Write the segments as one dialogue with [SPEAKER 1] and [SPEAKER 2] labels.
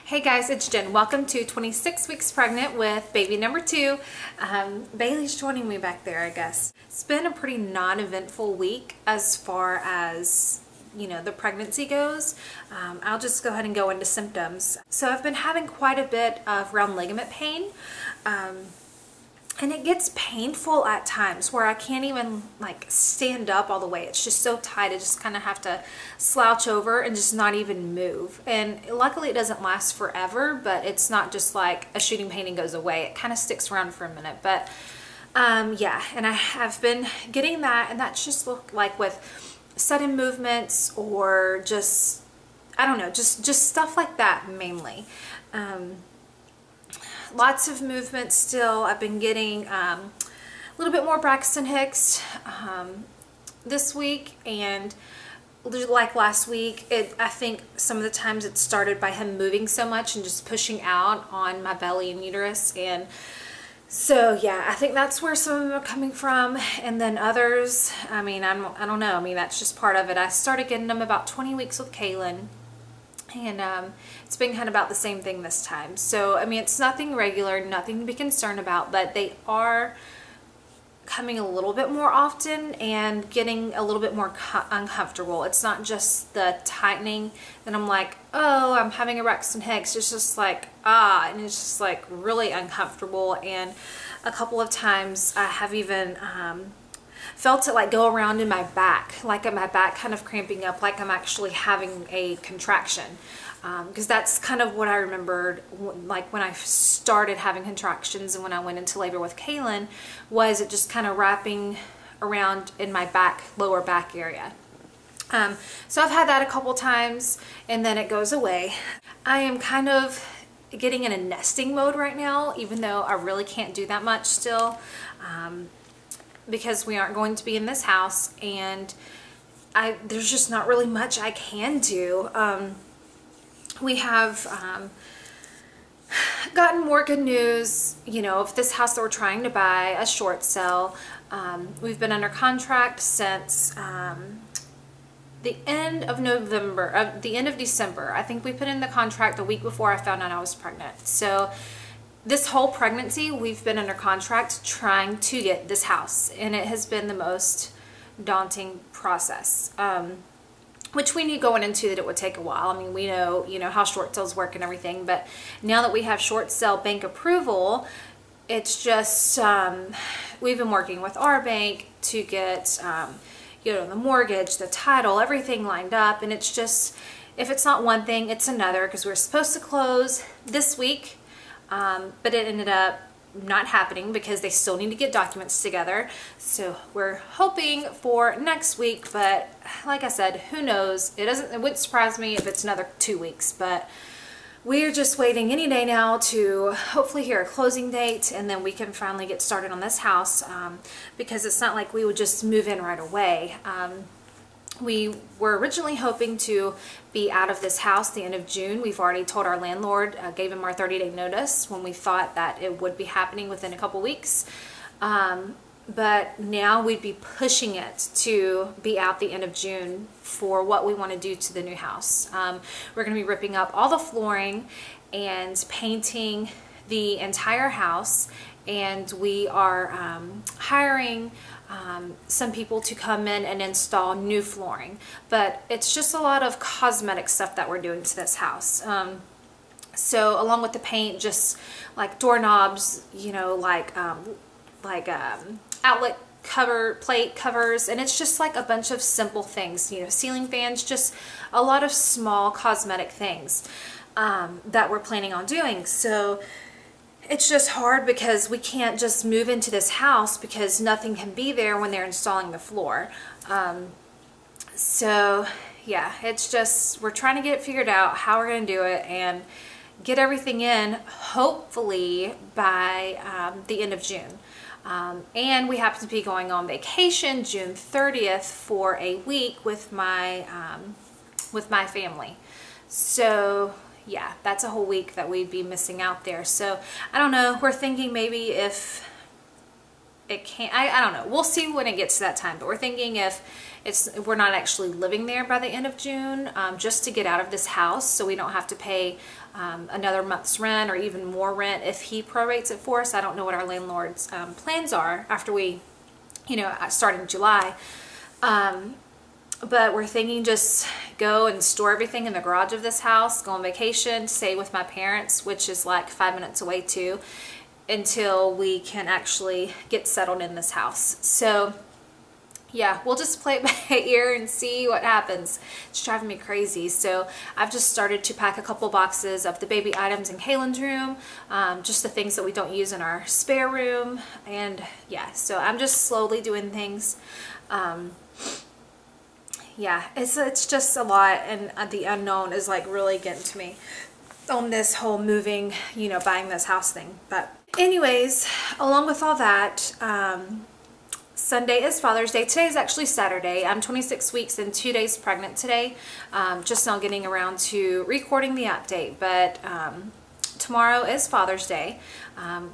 [SPEAKER 1] Hey guys, it's Jen. Welcome to 26 Weeks Pregnant with baby number 2. Bailey's joining me back there, I guess. It's been a pretty non-eventful week as far as, the pregnancy goes. I'll just go ahead and go into symptoms. So I've been having quite a bit of round ligament pain. And it gets painful at times where I can't even stand up all the way. It's just so tight. I just kind of have to slouch over and just not even move. And luckily it doesn't last forever, but it's not just like a shooting pain and goes away. It kind of sticks around for a minute. But yeah, and I have been getting that, and that's just look like with sudden movements or just, I don't know, just stuff like that mainly. Lots of movement still. I've been getting a little bit more Braxton Hicks this week, and like last week, I think some of the times it started by him moving so much and just pushing out on my belly and uterus. And so yeah, I think that's where some of them are coming from. And then others, I don't know. That's just part of it. I started getting them about 20 weeks with Kaelyn. And it's been kind of about the same thing this time. So, it's nothing regular, nothing to be concerned about, but they are coming a little bit more often and getting a little bit more uncomfortable. It's not just the tightening that I'm like, oh, I'm having a Braxton Hicks. It's just like, and it's just like really uncomfortable. And a couple of times I have even felt it like go around in my back, like my back kind of cramping up, like I'm actually having a contraction. Because that's kind of what I remembered, like when I started having contractions and when I went into labor with Kaelyn, was it just kind of wrapping around in my back, lower back area. So I've had that a couple times and then it goes away. I am kind of getting in a nesting mode right now, even though I really can't do that much still. Because we aren't going to be in this house, and there's just not really much I can do. We have gotten more good news, of this house that we're trying to buy, a short sale. We've been under contract since the end of the end of December. I think we put in the contract the week before I found out I was pregnant. So this whole pregnancy, we've been under contract trying to get this house, and it has been the most daunting process, which we knew going into that it would take a while. We know, how short sales work and everything, but now that we have short sale bank approval, it's just, we've been working with our bank to get, the mortgage, the title, everything lined up, and it's just, if it's not one thing, it's another, because we're supposed to close this week. But it ended up not happening because they still need to get documents together. So we're hoping for next week, but like I said, who knows? It wouldn't surprise me if it's another 2 weeks, but we're just waiting any day now to hopefully hear a closing date, and then we can finally get started on this house, because it's not like we would just move in right away. We were originally hoping to be out of this house the end of June. We've already told our landlord, gave him our 30-day notice when we thought that it would be happening within a couple weeks. But now we'd be pushing it to be out the end of June for what we want to do to the new house. We're going to be ripping up all the flooring and painting the entire house, and we are hiring some people to come in and install new flooring, but it's just a lot of cosmetic stuff that we're doing to this house. So along with the paint, just like doorknobs, outlet plate covers, and it's just like a bunch of simple things, ceiling fans, just a lot of small cosmetic things that we're planning on doing. So it's just hard because we can't just move into this house because nothing can be there when they're installing the floor. So yeah, it's just, we're trying to get it figured out how we're going to do it and get everything in hopefully by the end of June. And we happen to be going on vacation June 30th for a week with my family. So yeah, that's a whole week that we'd be missing out there. So I don't know, we're thinking maybe if it can't, I don't know. We'll see when it gets to that time, but we're thinking if we're not actually living there by the end of June, just to get out of this house so we don't have to pay another month's rent or even more rent if he prorates it for us. I don't know what our landlord's plans are after we, you know, start in July. But we're thinking just go and store everything in the garage of this house, go on vacation, stay with my parents, which is like 5 minutes away too, until we can actually get settled in this house. So yeah, we'll just play it by ear and see what happens. It's driving me crazy. So I've just started to pack a couple boxes of the baby items in Kaelyn's room, just the things that we don't use in our spare room. And yeah, so I'm just slowly doing things. Yeah, it's just a lot, and the unknown is like really getting to me on this whole moving, you know, buying this house thing. But anyways, along with all that, Sunday is Father's Day. Today is actually Saturday. I'm 26 weeks and 2 days pregnant today. Just now getting around to recording the update, but tomorrow is Father's Day.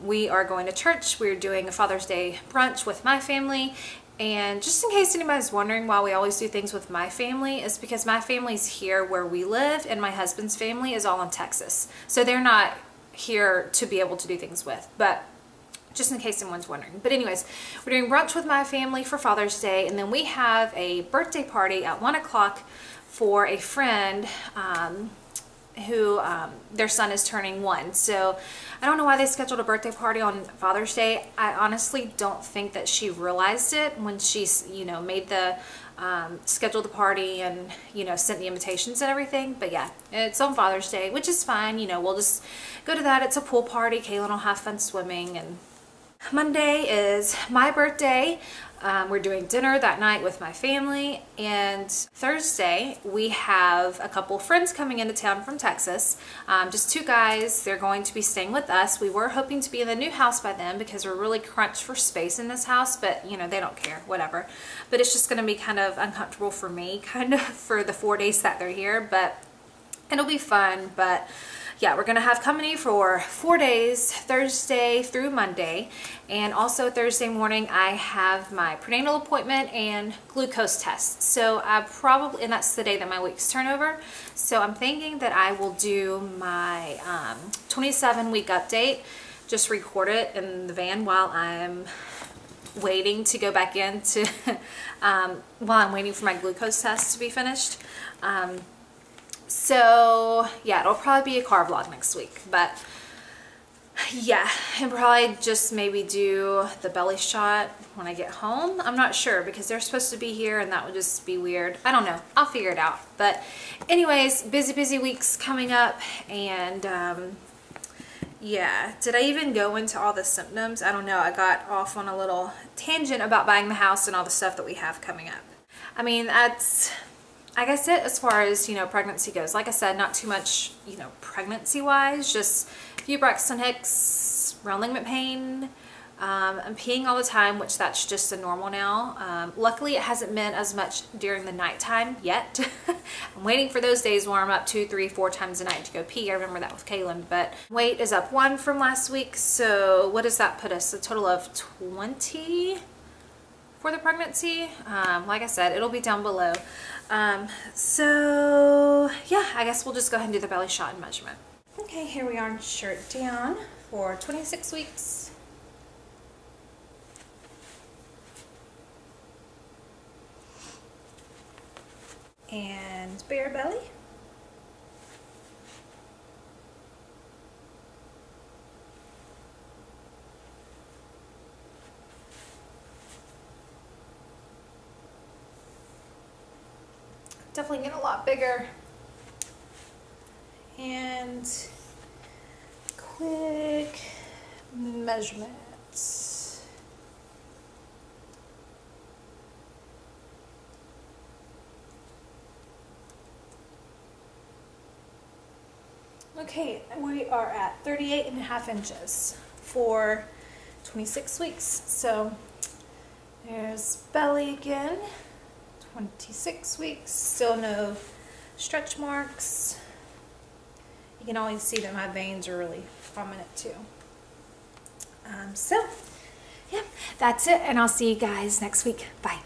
[SPEAKER 1] We are going to church. We're doing a Father's Day brunch with my family. And just in case anybody's wondering why we always do things with my family, is because my family's here where we live and my husband's family is all in Texas. So they're not here to be able to do things with, but just in case anyone's wondering. But anyways, we're doing brunch with my family for Father's Day, and then we have a birthday party at 1 o'clock for a friend who their son is turning 1. So I don't know why they scheduled a birthday party on Father's Day. I honestly don't think that she realized it when she, you know, made the scheduled the party and, you know, sent the invitations and everything. But yeah, it's on Father's Day, which is fine. You know, we'll just go to that. It's a pool party. Kaelyn will have fun swimming. And Monday is my birthday. We're doing dinner that night with my family, and Thursday we have a couple friends coming into town from Texas, just 2 guys. They're going to be staying with us. We were hoping to be in the new house by then because we're really crunched for space in this house, but you know, they don't care, whatever. But it's just going to be kind of uncomfortable for me, kind of, for the 4 days that they're here, but it'll be fun. But yeah, we're gonna have company for 4 days, Thursday through Monday. And also Thursday morning, I have my prenatal appointment and glucose test. So I probably, and that's the day that my weeks turn over. So I'm thinking that I will do my 27-week update, just record it in the van while I'm waiting to go back in to, while I'm waiting for my glucose test to be finished. So yeah, it'll probably be a car vlog next week, but yeah, and probably just maybe do the belly shot when I get home. I'm not sure because they're supposed to be here and that would just be weird. I don't know. I'll figure it out. But anyways, busy weeks coming up. And yeah, did I even go into all the symptoms? I don't know. I got off on a little tangent about buying the house and all the stuff that we have coming up. I mean, that's, I guess, it as far as, you know, pregnancy goes. Like I said, not too much, you know, pregnancy wise, just a few Braxton Hicks, round ligament pain. I'm peeing all the time, which that's just a normal now. Luckily it hasn't been as much during the nighttime yet. I'm waiting for those days where I'm up 2, 3, 4 times a night to go pee. I remember that with Kaelyn. But weight is up 1 from last week, so what does that put us? A total of 20 for the pregnancy. Like I said, it'll be down below. So yeah, I guess we'll just go ahead and do the belly shot and measurement. Okay, here we are, shirt down for 26 weeks. And bare belly. Definitely get a lot bigger. And quick measurements. Okay, we are at 38.5 inches for 26 weeks. So there's belly again. 26 weeks, still no stretch marks. You can always see that my veins are really prominent too. So yeah, that's it. And I'll see you guys next week. Bye.